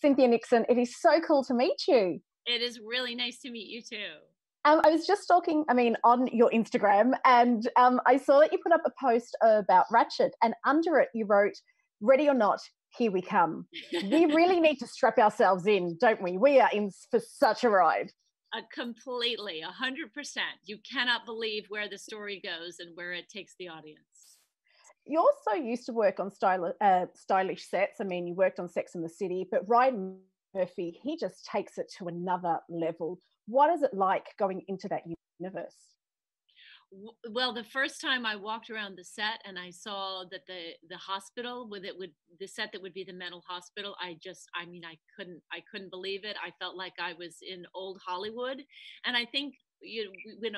Cynthia Nixon. It is so cool to meet you. It is really nice to meet you too. I was just stalking, on your Instagram, and I saw that you put up a post about Ratched, and under it you wrote, "Ready or not, here we come." We really need to strap ourselves in, don't we? We are in for such a ride. Completely, 100%. You cannot believe where the story goes and where it takes the audience. You also used to work on stylish sets. You worked on Sex and the City, but Ryan Murphy, he just takes it to another level. What is it like going into that universe? Well, the first time I walked around the set and I saw that the hospital with it would the set that would be the mental hospital, I couldn't believe it. I felt like I was in old Hollywood. And I think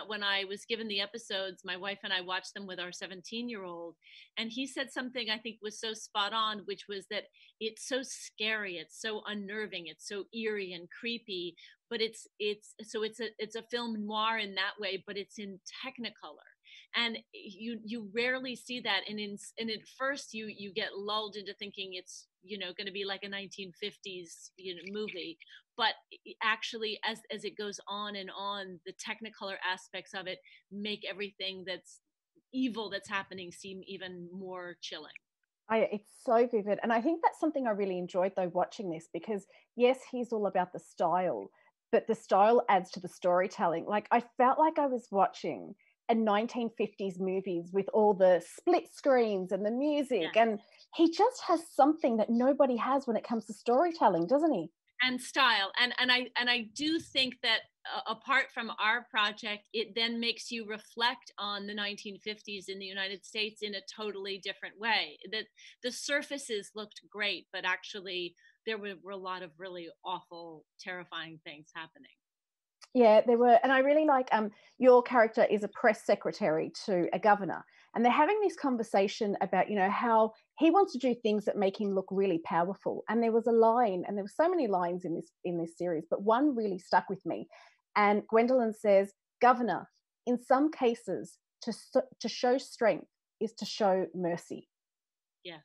when I was given the episodes, my wife and I watched them with our 17-year-old, and he said something I think was so spot on, which was that it's so scary, it's so unnerving, it's so eerie and creepy, but it's a film noir in that way, but it's in Technicolor. And you rarely see that, and at first you get lulled into thinking it's going to be like a 1950s movie, but actually as it goes on and on, the Technicolor aspects of it make everything that's evil that's happening seem even more chilling. It's so vivid. And I think that's something I really enjoyed, though, watching this, because yes, he's all about the style, but the style adds to the storytelling. Like, I felt like I was watching a 1950s movies with all the split screens and the music. Yeah. And he just has something that nobody has when it comes to storytelling, doesn't he? And style, and I do think that apart from our project, it then makes you reflect on the 1950s in the United States in a totally different way. That the surfaces looked great, but actually there were a lot of really awful, terrifying things happening. Yeah, there were. And I really like your character is a press secretary to a governor. And they're having this conversation about, how he wants to do things that make him look really powerful. And there was a line, and there were so many lines in this series, but one really stuck with me. And Gwendolyn says, "Governor, in some cases, to show strength is to show mercy." Yes.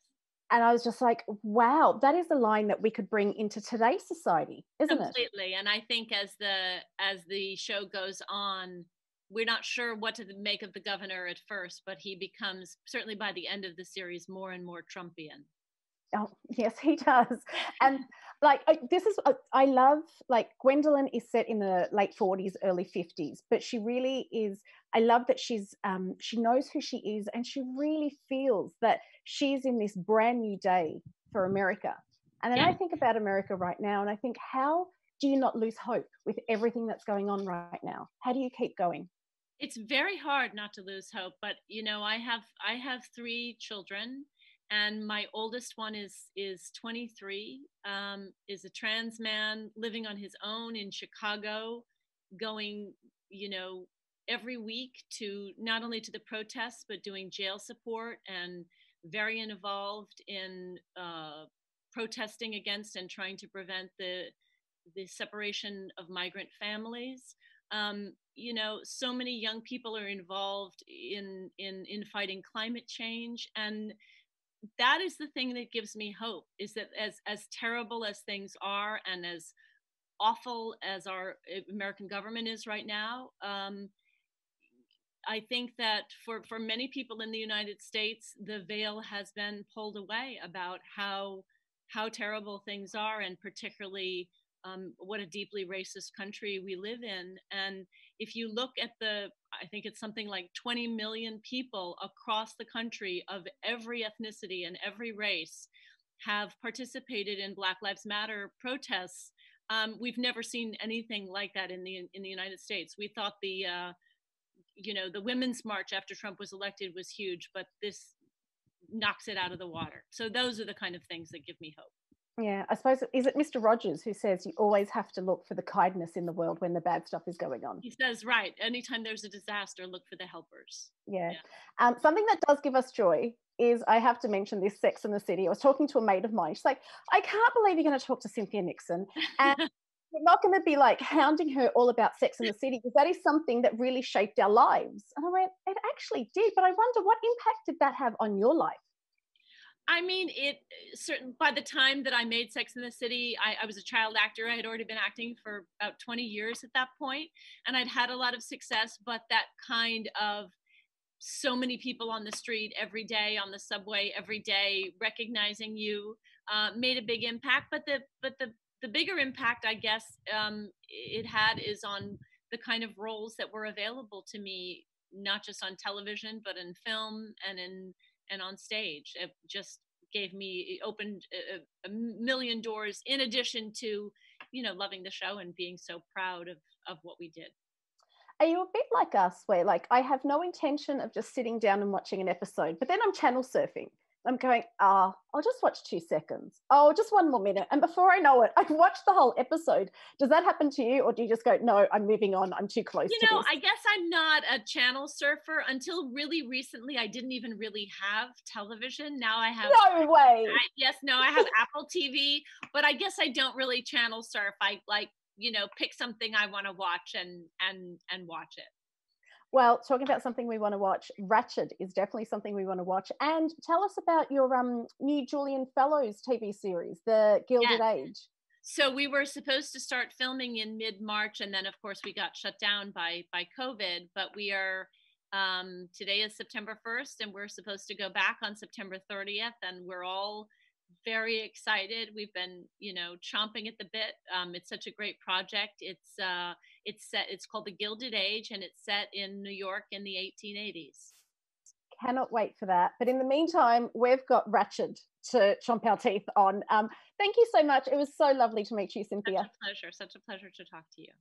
And I was just like, wow, that is a line that we could bring into today's society, isn't it? Completely. And I think as the show goes on, we're not sure what to make of the governor at first, but he becomes, certainly by the end of the series, more and more Trumpian. Oh, yes, he does. And I love, like, Gwendolyn is set in the late 40s, early 50s, but she really is, I love that she knows who she is, and she really feels that she's in this brand new day for America. And then Yeah. I think about America right now, and I think, how do you not lose hope with everything that's going on right now? How do you keep going? It's very hard not to lose hope, but I have three children, and my oldest one is 23, is a trans man living on his own in Chicago, going every week to not only to the protests but doing jail support, and very involved in protesting against and trying to prevent the separation of migrant families. So many young people are involved in fighting climate change, and that is the thing that gives me hope, is that as terrible as things are and as awful as our American government is right now, I think that for many people in the United States, the veil has been pulled away about how terrible things are, and particularly what a deeply racist country we live in. And if you look at I think it's something like 20 million people across the country of every ethnicity and every race have participated in Black Lives Matter protests. We've never seen anything like that in the United States. We thought the Women's March after Trump was elected was huge, but this knocks it out of the water. So those are the kind of things that give me hope. Yeah, I suppose, is it Mr. Rogers who says you always have to look for the kindness in the world when the bad stuff is going on? He says, right, anytime there's a disaster, look for the helpers. Yeah. Something that does give us joy is, I have to mention this Sex and the City. I was talking to a mate of mine. She's like, "I can't believe you're going to talk to Cynthia Nixon. And we're not going to be like hounding her all about Sex and the City, because that is something that really shaped our lives." And I went, "It actually did. But I wonder, what impact did that have on your life?" I mean, it certain by the time that I made Sex in the City, I was a child actor. I had already been acting for about 20 years at that point, and I'd had a lot of success, but that kind of so many people on the street every day, on the subway every day, recognizing you, made a big impact. But the bigger impact, I guess, it had is on the kind of roles that were available to me, not just on television, but in film and on stage. It just gave me, it opened a million doors, in addition to, loving the show and being so proud of what we did. Are you a bit like us where like I have no intention of just sitting down and watching an episode, but then I'm channel surfing. I'm going, I'll just watch 2 seconds. Oh, just one more minute. And before I know it, I've watched the whole episode. Does that happen to you? Or do you just go, no, I'm moving on. I'm too close to this? I guess I'm not a channel surfer. Until really recently, I didn't even really have television. Now I have, No way. yes, no, I have Apple TV, but I guess I don't really channel surf. I like, pick something I want to watch and watch it. Well, talking about something we want to watch, Ratched is definitely something we want to watch. And tell us about your new Jullian Fellowes TV series, The Gilded Yes. Age. So we were supposed to start filming in mid-March, and then of course we got shut down by COVID. But we are, today is September 1st, and we're supposed to go back on September 30th, and we're all very excited. We've been, chomping at the bit. It's such a great project. It's called The Gilded Age, and it's set in New York in the 1880s. Cannot wait for that. But in the meantime, we've got Ratched to chomp our teeth on. Thank you so much. It was so lovely to meet you, Cynthia. Such a pleasure to talk to you.